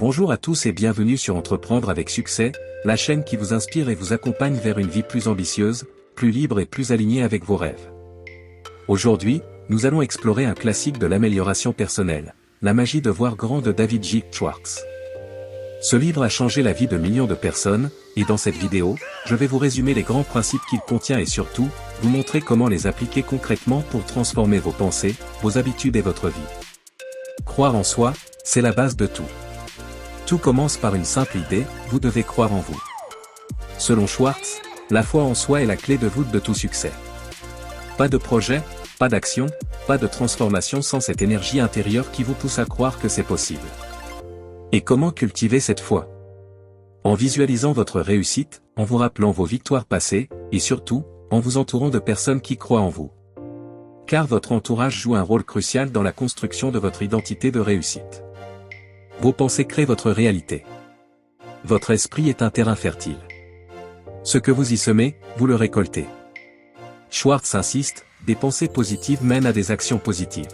Bonjour à tous et bienvenue sur Entreprendre avec succès, la chaîne qui vous inspire et vous accompagne vers une vie plus ambitieuse, plus libre et plus alignée avec vos rêves. Aujourd'hui, nous allons explorer un classique de l'amélioration personnelle, La magie de voir grand de David J. Schwartz. Ce livre a changé la vie de millions de personnes, et dans cette vidéo, je vais vous résumer les grands principes qu'il contient et surtout, vous montrer comment les appliquer concrètement pour transformer vos pensées, vos habitudes et votre vie. Croire en soi, c'est la base de tout. Tout commence par une simple idée, vous devez croire en vous. Selon Schwartz, la foi en soi est la clé de voûte de tout succès. Pas de projet, pas d'action, pas de transformation sans cette énergie intérieure qui vous pousse à croire que c'est possible. Et comment cultiver cette foi? En visualisant votre réussite, en vous rappelant vos victoires passées, et surtout, en vous entourant de personnes qui croient en vous. Car votre entourage joue un rôle crucial dans la construction de votre identité de réussite. Vos pensées créent votre réalité. Votre esprit est un terrain fertile. Ce que vous y semez, vous le récoltez. Schwartz insiste, des pensées positives mènent à des actions positives.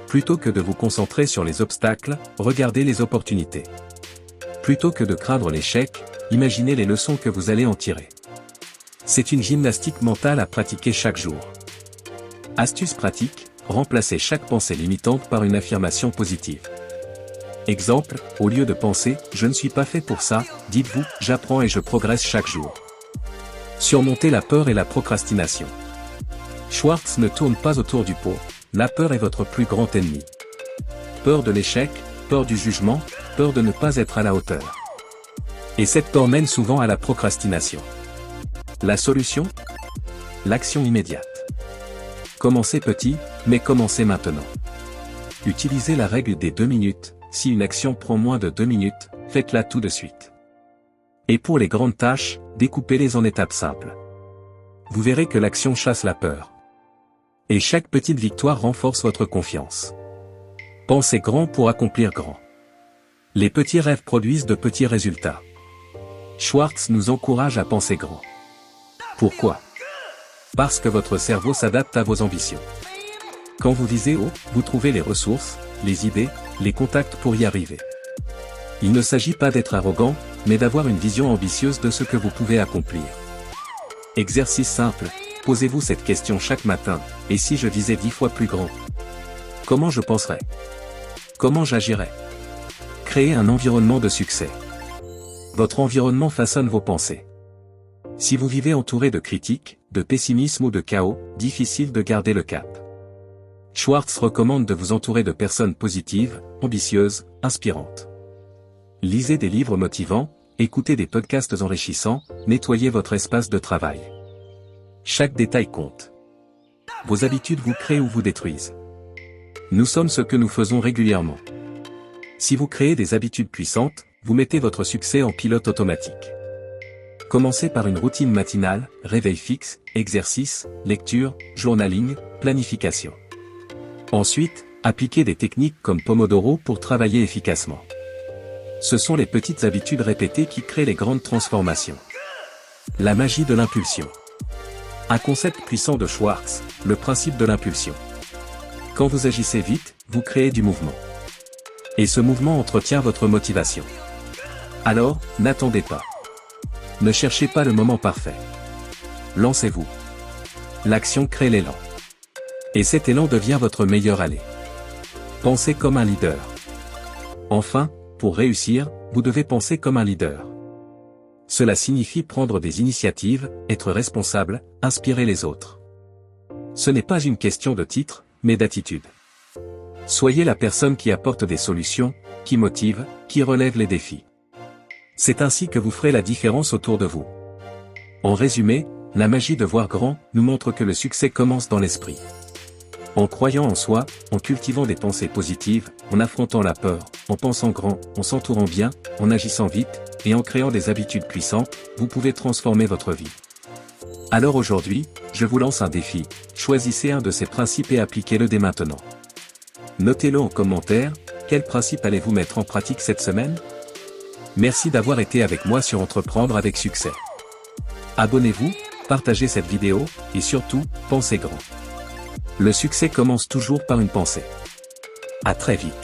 Plutôt que de vous concentrer sur les obstacles, regardez les opportunités. Plutôt que de craindre l'échec, imaginez les leçons que vous allez en tirer. C'est une gymnastique mentale à pratiquer chaque jour. Astuce pratique, remplacez chaque pensée limitante par une affirmation positive. Exemple, au lieu de penser « je ne suis pas fait pour ça », dites-vous « j'apprends et je progresse chaque jour ». Surmontez la peur et la procrastination. Schwartz ne tourne pas autour du pot, la peur est votre plus grand ennemi. Peur de l'échec, peur du jugement, peur de ne pas être à la hauteur. Et cette peur mène souvent à la procrastination. La solution? L'action immédiate. Commencez petit, mais commencez maintenant. Utilisez la règle des 2 minutes. Si une action prend moins de 2 minutes, faites-la tout de suite. Et pour les grandes tâches, découpez-les en étapes simples. Vous verrez que l'action chasse la peur. Et chaque petite victoire renforce votre confiance. Pensez grand pour accomplir grand. Les petits rêves produisent de petits résultats. Schwartz nous encourage à penser grand. Pourquoi? Parce que votre cerveau s'adapte à vos ambitions. Quand vous visez haut, vous trouvez les ressources, les idées, les contacts pour y arriver. Il ne s'agit pas d'être arrogant, mais d'avoir une vision ambitieuse de ce que vous pouvez accomplir. Exercice simple, posez-vous cette question chaque matin, et si je visais 10 fois plus grand? Comment je penserais? Comment j'agirais? Créez un environnement de succès. Votre environnement façonne vos pensées. Si vous vivez entouré de critiques, de pessimisme ou de chaos, difficile de garder le cap. Schwartz recommande de vous entourer de personnes positives, ambitieuses, inspirantes. Lisez des livres motivants, écoutez des podcasts enrichissants, nettoyez votre espace de travail. Chaque détail compte. Vos habitudes vous créent ou vous détruisent. Nous sommes ce que nous faisons régulièrement. Si vous créez des habitudes puissantes, vous mettez votre succès en pilote automatique. Commencez par une routine matinale, réveil fixe, exercice, lecture, journaling, planification. Ensuite, appliquez des techniques comme Pomodoro pour travailler efficacement. Ce sont les petites habitudes répétées qui créent les grandes transformations. La magie de l'impulsion. Un concept puissant de Schwartz, le principe de l'impulsion. Quand vous agissez vite, vous créez du mouvement. Et ce mouvement entretient votre motivation. Alors, n'attendez pas. Ne cherchez pas le moment parfait. Lancez-vous. L'action crée l'élan. Et cet élan devient votre meilleur allié. Pensez comme un leader. Enfin, pour réussir, vous devez penser comme un leader. Cela signifie prendre des initiatives, être responsable, inspirer les autres. Ce n'est pas une question de titre, mais d'attitude. Soyez la personne qui apporte des solutions, qui motive, qui relève les défis. C'est ainsi que vous ferez la différence autour de vous. En résumé, la magie de voir grand nous montre que le succès commence dans l'esprit. En croyant en soi, en cultivant des pensées positives, en affrontant la peur, en pensant grand, en s'entourant bien, en agissant vite, et en créant des habitudes puissantes, vous pouvez transformer votre vie. Alors aujourd'hui, je vous lance un défi, choisissez un de ces principes et appliquez-le dès maintenant. Notez-le en commentaire, quel principe allez-vous mettre en pratique cette semaine? Merci d'avoir été avec moi sur Entreprendre avec succès. Abonnez-vous, partagez cette vidéo, et surtout, pensez grand. Le succès commence toujours par une pensée. À très vite.